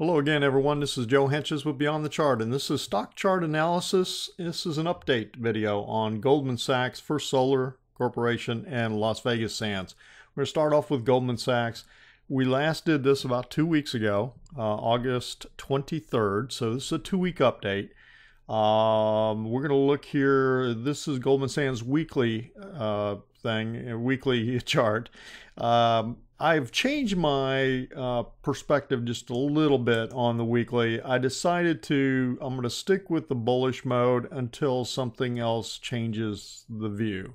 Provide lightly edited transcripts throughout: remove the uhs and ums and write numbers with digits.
Hello again, everyone. This is Joe Henches with Beyond the Chart, and this is Stock Chart Analysis. This is an update video on Goldman Sachs, First Solar Corporation, and Las Vegas Sands. We're going to start off with Goldman Sachs. We last did this about 2 weeks ago, August 23rd, so this is a 2-week update. We're going to look here. This is Goldman Sachs weekly weekly chart. I've changed my perspective just a little bit on the weekly. I decided I'm going to stick with the bullish mode until something else changes the view.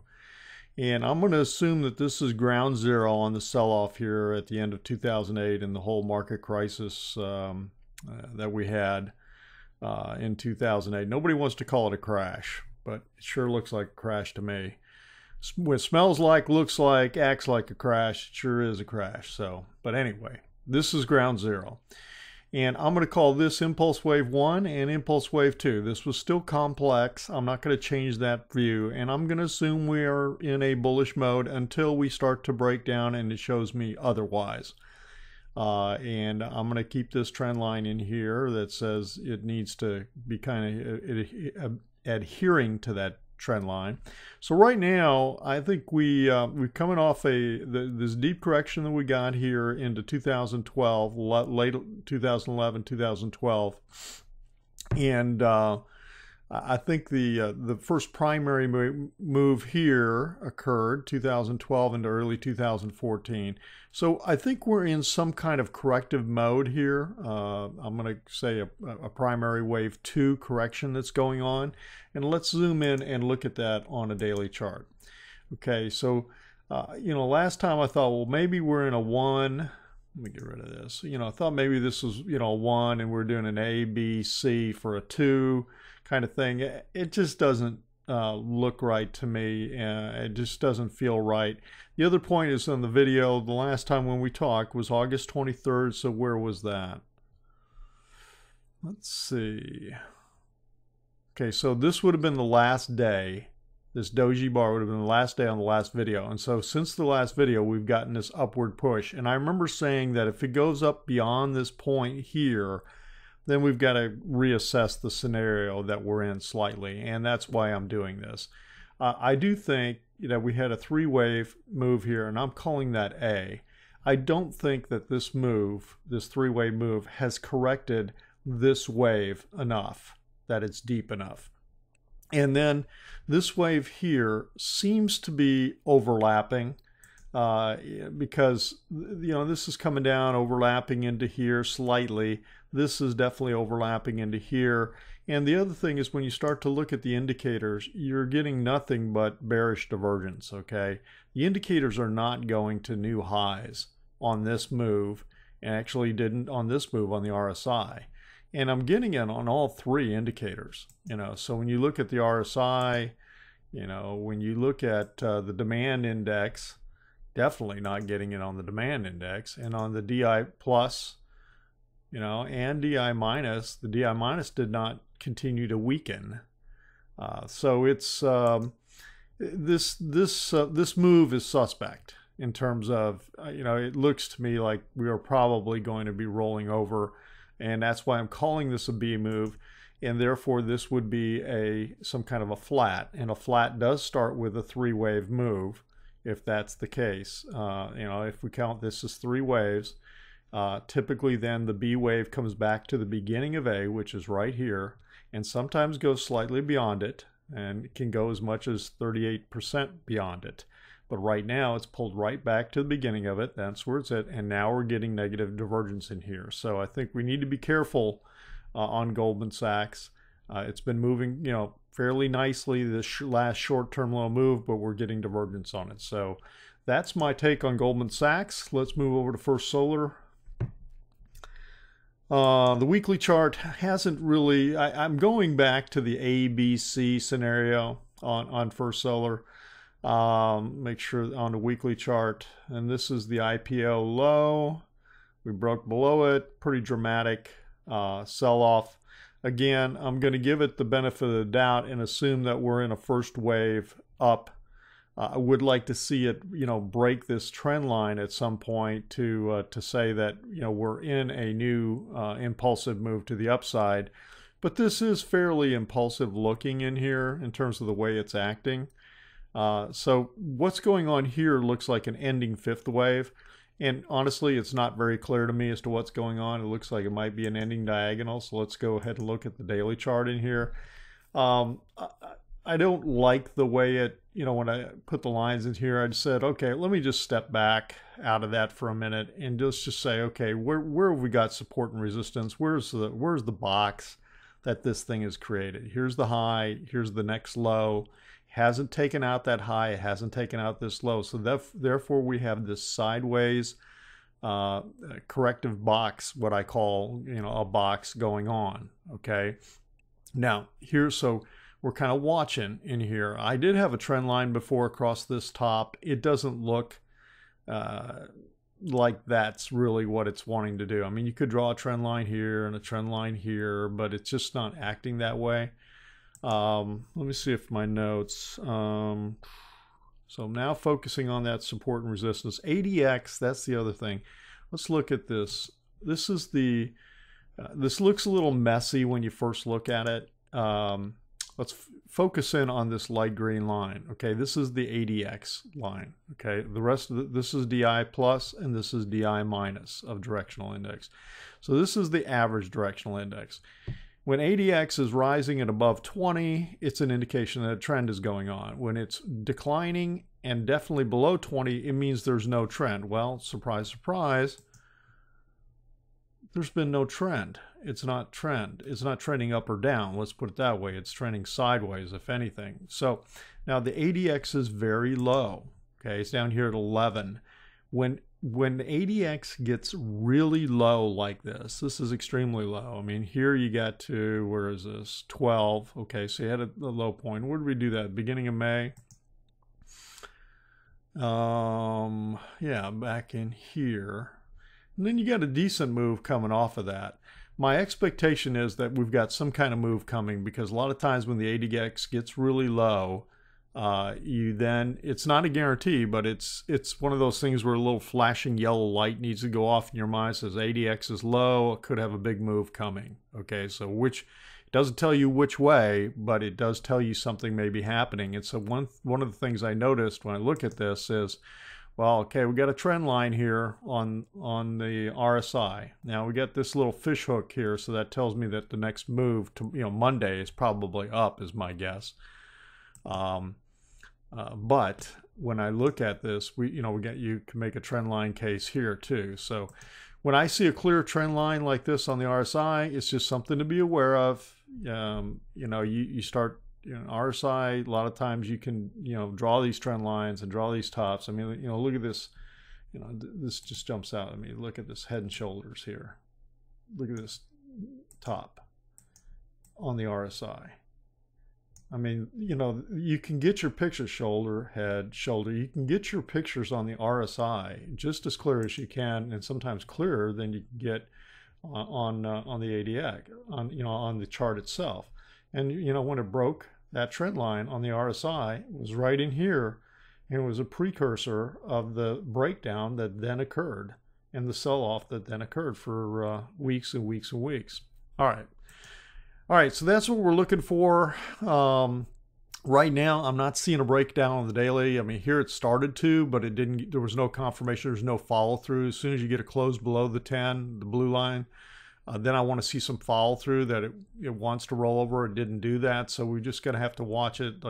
And I'm going to assume that this is ground zero on the sell-off here at the end of 2008 and the whole market crisis that we had in 2008. Nobody wants to call it a crash, but it sure looks like a crash to me. What smells like, looks like, acts like a crash, it sure is a crash. So, but anyway, this is ground zero. And I'm going to call this Impulse Wave 1 and Impulse Wave 2. This was still complex. I'm not going to change that view. And I'm going to assume we are in a bullish mode until we start to break down and it shows me otherwise. And I'm going to keep this trend line in here that says it needs to be kind of adhering to that trend line. So right now, I think we're coming off this deep correction that we got here into 2012, late 2011, 2012, and I think the first primary move here occurred 2012 into early 2014. So I think we're in some kind of corrective mode here. I'm going to say a primary wave 2 correction that's going on. And let's zoom in and look at that on a daily chart. Okay, so, last time I thought, well, maybe we're in a 1. Let me get rid of this. I thought maybe this was, a 1 and we're doing an A, B, C for a 2 kind of thing. It just doesn't look right to me. It just doesn't feel right. The other point is on the video, the last time when we talked was August 23rd. So where was that? Let's see. Okay, so this would have been the last day. This doji bar would have been the last day on the last video. And so since the last video, we've gotten this upward push. And I remember saying that if it goes up beyond this point here, then we've got to reassess the scenario that we're in slightly. And that's why I'm doing this. I do think that we had a 3-wave move here, and I'm calling that A. I don't think that this move, this 3-wave move, has corrected this wave enough, that it's deep enough. And then this wave here seems to be overlapping because, this is coming down, overlapping into here slightly. This is definitely overlapping into here. And the other thing is when you start to look at the indicators, you're getting nothing but bearish divergence, okay? The indicators are not going to new highs on this move, and actually didn't on this move on the RSI. And I'm getting it on all 3 indicators, So when you look at the RSI, when you look at the demand index, definitely not getting it on the demand index. And on the DI plus, and DI minus, the DI minus did not continue to weaken. So it's this move is suspect in terms of, it looks to me like we are probably going to be rolling over. And that's why I'm calling this a B move, and therefore this would be some kind of a flat. And a flat does start with a 3-wave move, if that's the case. If we count this as 3 waves, typically then the B wave comes back to the beginning of A, which is right here, and sometimes goes slightly beyond it, and it can go as much as 38% beyond it. But right now it's pulled right back to the beginning of it. That's where it's at. And now we're getting negative divergence in here. So I think we need to be careful on Goldman Sachs. It's been moving, fairly nicely this last short-term low move, but we're getting divergence on it. So that's my take on Goldman Sachs. Let's move over to First Solar. The weekly chart hasn't really, I'm going back to the ABC scenario on First Solar. Make sure on the weekly chart, and this is the IPO low. We broke below it, pretty dramatic sell-off. Again, I'm going to give it the benefit of the doubt and assume that we're in a first wave up I would like to see it, break this trend line at some point to say that, we're in a new impulsive move to the upside. But this is fairly impulsive looking in here in terms of the way it's acting. So what's going on here looks like an ending fifth wave. And honestly, it's not very clear to me as to what's going on. It looks like it might be an ending diagonal. So let's go ahead and look at the daily chart in here. I don't like the way it, when I put the lines in here, I just said, okay, let me just step back out of that for a minute and just say, okay, where have we got support and resistance? Where's the box that this thing has created? Here's the high, here's the next low. Hasn't taken out that high, it hasn't taken out this low. So therefore we have this sideways corrective box, what I call, a box going on, okay? Now, so we're kind of watching in here. I did have a trend line before across this top. It doesn't look like that's really what it's wanting to do. I mean, you could draw a trend line here and a trend line here, but it's just not acting that way. Let me see if my notes. So I'm now focusing on that support and resistance. ADX, that's the other thing. Let's look at this. This is this looks a little messy when you first look at it. Let's focus in on this light green line. Okay, this is the ADX line. Okay, the rest of this is DI plus and this is DI minus of directional index. So this is the average directional index. When ADX is rising at above 20, it's an indication that a trend is going on. When it's declining and definitely below 20, it means there's no trend. Well, surprise, surprise, there's been no trend. It's not trending up or down. Let's put it that way. It's trending sideways, if anything. So now the ADX is very low. Okay, it's down here at 11. When ADX gets really low like this is extremely low. I mean, here you got to, where is this? 12. Okay, so you had a low point. Where did we do that? Beginning of May? Yeah, back in here. And then you got a decent move coming off of that. My expectation is that we've got some kind of move coming, because a lot of times when the ADX gets really low, it's not a guarantee, but it's one of those things where a little flashing yellow light needs to go off in your mind. It says ADX is low, it could have a big move coming. Okay, so it doesn't tell you which way, but it does tell you something may be happening. And so one of the things I noticed when I look at this is, well, okay, we got a trend line here on the RSI. Now we got this little fish hook here, so that tells me that the next move to Monday is probably up, is my guess. But when I look at this, you can make a trend line case here too. So when I see a clear trend line like this on the RSI, it's just something to be aware of. You start. RSI, a lot of times you can, draw these trend lines and draw these tops. I mean, look at this, this just jumps out. I mean, look at this head and shoulders here. Look at this top on the RSI. I mean, you can get your picture shoulder, head, shoulder. You can get your pictures on the RSI just as clear as you can, and sometimes clearer than you can get on the ADX, on the chart itself. And when it broke that trend line on the RSI, it was right in here, and it was a precursor of the breakdown that then occurred and the sell-off that then occurred for weeks and weeks and weeks. All right, so that's what we're looking for. Right now, I'm not seeing a breakdown on the daily. I mean, here it started to, but it didn't. There was no confirmation. There's no follow-through. As soon as you get a close below the 10, the blue line, then I want to see some follow through that it wants to roll over. It didn't do that, so we're just gonna have to watch it.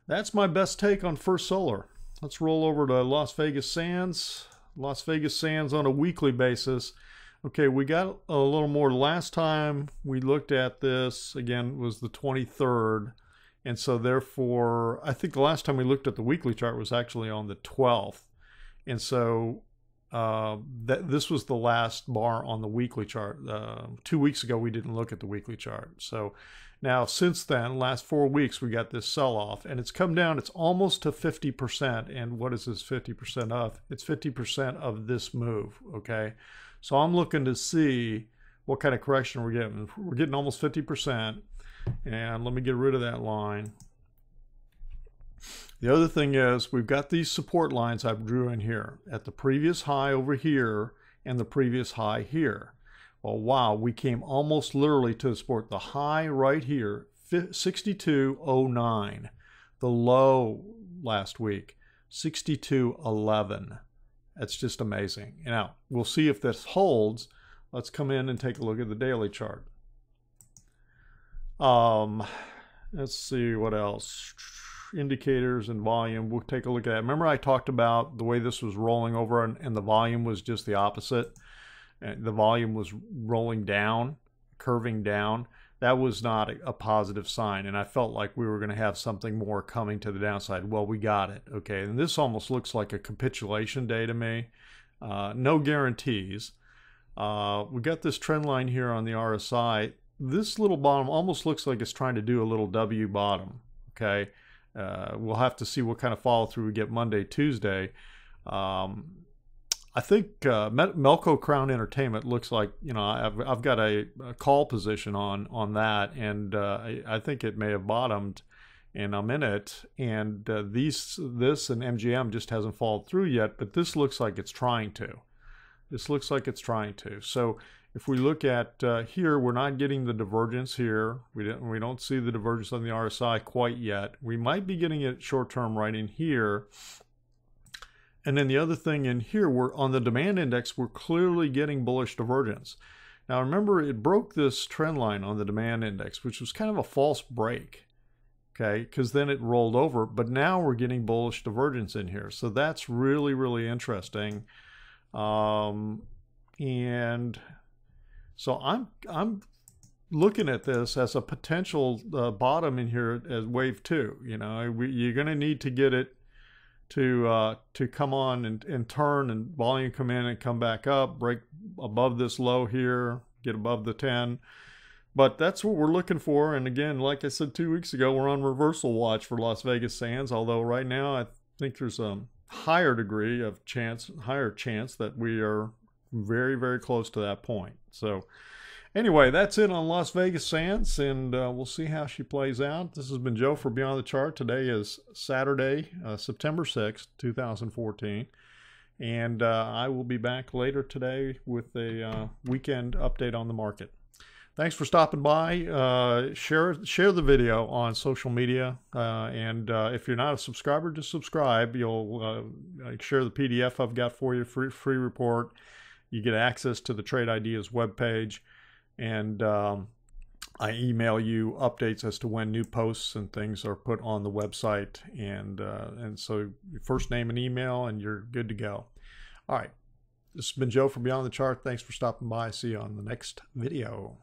That's my best take on First Solar. Let's roll over to Las Vegas Sands. Las Vegas Sands on a weekly basis. Okay, we got a little more. Last time we looked at this again was the 23rd, and so therefore I think the last time we looked at the weekly chart was actually on the 12th, and so. This was the last bar on the weekly chart. 2 weeks ago, we didn't look at the weekly chart. So now since then, last 4 weeks, we got this sell-off, and it's come down. It's almost to 50%. And what is this 50% of? It's 50% of this move, okay? So I'm looking to see what kind of correction we're getting. We're getting almost 50%. And let me get rid of that line. The other thing is we've got these support lines I drew in here at the previous high over here and the previous high here. Well, wow, we came almost literally to the support. The high right here, 62.09. The low last week, 62.11. That's just amazing. Now, we'll see if this holds. Let's come in and take a look at the daily chart. Let's see what else. Indicators and volume. We'll take a look at that. Remember I talked about the way this was rolling over and the volume was just the opposite. The volume was rolling down, curving down. That was not a positive sign, and I felt like we were going to have something more coming to the downside. Well, we got it. Okay, and this almost looks like a capitulation day to me. No guarantees. We got this trend line here on the RSI. This little bottom almost looks like it's trying to do a little W bottom. Okay, we'll have to see what kind of follow through we get Monday, Tuesday. I think Melco Crown Entertainment looks like, you know, I've got a call position on that, and I think it may have bottomed, and I'm in it. And this and MGM just hasn't followed through yet, but this looks like it's trying to. This looks like it's trying to. So if we look at here, we're not getting the divergence here. We don't see the divergence on the RSI quite yet. We might be getting it short term right in here. And then the other thing in here, we're on the demand index, we're clearly getting bullish divergence. Now remember, it broke this trend line on the demand index, which was kind of a false break, okay, because then it rolled over, but now we're getting bullish divergence in here. So that's really, really interesting. And so I'm looking at this as a potential bottom in here as wave 2. You know, you're going to need to get it to come on and turn and volume come in and come back up, break above this low here, get above the 10. But that's what we're looking for. And again, like I said 2 weeks ago, we're on reversal watch for Las Vegas Sands, although right now I think there's a higher degree of chance, higher chance that we are very, very close to that point. So anyway, that's it on Las Vegas Sands, and we'll see how she plays out. This has been Joe for Beyond the Chart. Today is Saturday, September 6th, 2014. And I will be back later today with a weekend update on the market. Thanks for stopping by. Share the video on social media. And if you're not a subscriber, just subscribe. You'll share the PDF I've got for you, free report. You get access to the Trade Ideas webpage. And I email you updates as to when new posts and things are put on the website. And so your first name and email, and you're good to go. All right. This has been Joe from Beyond the Chart. Thanks for stopping by. See you on the next video.